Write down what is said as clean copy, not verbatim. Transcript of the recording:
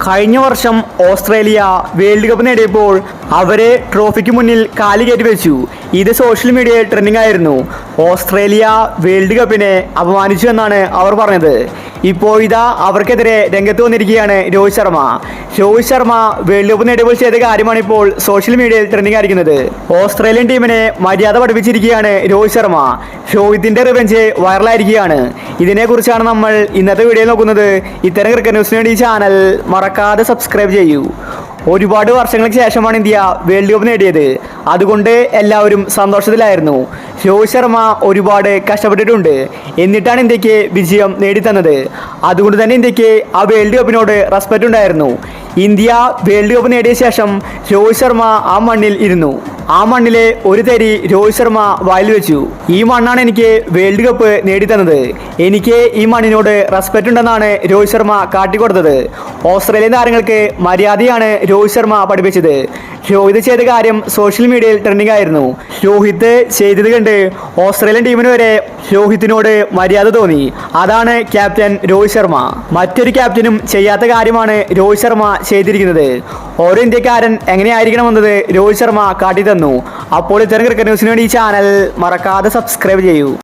കഴിഞ്ഞ വർഷം Australia world cup നേടിയപ്പോൾ അവരെ ട്രോഫിക്ക് മുന്നിൽ കാലി കയറ്റി വെച്ചു. ഇത് സോഷ്യൽ മീഡിയയിൽ ട്രെൻഡിംഗ് ആയിരുന്നു. ഓസ്ട്രേലിയ വേൾഡ് കപ്പിനെ അപമാനിച്ചു എന്നാണ് അവർ പറഞ്ഞത്. ഇപ്പോൾ ഇതാ അവർക്കെതിരെ രംഗത്ത് വന്നിരിക്കുകയാണ് രോഹിത് ശർമ്മ. രോഹിത് ശർമ്മ വേൾഡ് കപ്പ് നേടിയപ്പോൾ ചെയ്ത കാര്യമാണ് ഇപ്പോൾ സോഷ്യൽ മീഡിയയിൽ ട്രെൻഡിംഗ് ആയിരിക്കുന്നത്. ഓസ്ട്രേലിയൻ ടീമിനെ മര്യാദ പഠിപ്പിച്ചിരിക്കുകയാണ് രോഹിത് ശർമ്മ. രോഹിതിന്റെ റിവെഞ്ച് വൈറലായിരിക്കുകയാണ്. ഇതിനെക്കുറിച്ചാണ് നമ്മൾ ഇന്നത്തെ വീഡിയോയിൽ നോക്കുന്നത്. ഇത്തരം ക്രിക്കറ്റ് ന്യൂസിന് വേണ്ടി ഈ ചാനൽ മറക്കാതെ സബ്സ്ക്രൈബ് ചെയ്യൂ. ഒരുപാട് വർഷങ്ങൾക്ക് ശേഷമാണ് ഇന്ത്യ വേൾഡ് കപ്പ് നേടിയത്. അതുകൊണ്ട് എല്ലാവരും സന്തോഷത്തിലായിരുന്നു. രോഹിത് ശർമ്മ ഒരുപാട് കഷ്ടപ്പെട്ടിട്ടുണ്ട്. എന്നിട്ടാണ് ഇന്ത്യക്ക് വിജയം നേടിത്തന്നത്. അതുകൊണ്ട് തന്നെ ഇന്ത്യക്ക് ആ വേൾഡ് കപ്പിനോട് റെസ്പെക്റ്റ് ഉണ്ടായിരുന്നു. ഇന്ത്യ വേൾഡ് കപ്പ് നേടിയ ശേഷം രോഹിത് ശർമ്മ ആ മണ്ണിൽ ഇരുന്നു. ആ മണ്ണിലെ ഒരു തരി രോഹിത് ശർമ്മ വായിൽ വെച്ചു. ഈ മണ്ണാണ് എനിക്ക് വേൾഡ് കപ്പ് നേടിത്തന്നത്. എനിക്ക് ഈ മണ്ണിനോട് റെസ്പെക്റ്റ് ഉണ്ടെന്നാണ് രോഹിത് ശർമ്മ കാട്ടിക്കൊടുത്തത്. ഓസ്ട്രേലിയൻ താരങ്ങൾക്ക് മര്യാദയാണ് രോഹിത് ശർമ്മ പഠിപ്പിച്ചത്. രോഹിത് ചെയ്ത കാര്യം സോഷ്യൽ മീഡിയയിൽ ട്രെൻഡിംഗ് ആയിരുന്നു. രോഹിത് ചെയ്തത് കണ്ട് ഓസ്ട്രേലിയൻ ടീമിന് വരെ രോഹിത്തിനോട് മര്യാദ തോന്നി. അതാണ് ക്യാപ്റ്റൻ രോഹിത് ശർമ്മ. മറ്റൊരു ക്യാപ്റ്റനും ചെയ്യാത്ത കാര്യമാണ് രോഹിത് ശർമ്മ ചെയ്തിരിക്കുന്നത്. ഓരോ ഇന്ത്യക്കാരൻ എങ്ങനെയായിരിക്കണമെന്നത് രോഹിത് ശർമ്മ കാട്ടിത്തന്നു. അപ്പോൾ ഇത്തരം ക്രിക്കറ്റ് ന്യൂസിന് വേണ്ടി ഈ ചാനൽ മറക്കാതെ സബ്സ്ക്രൈബ് ചെയ്യൂ.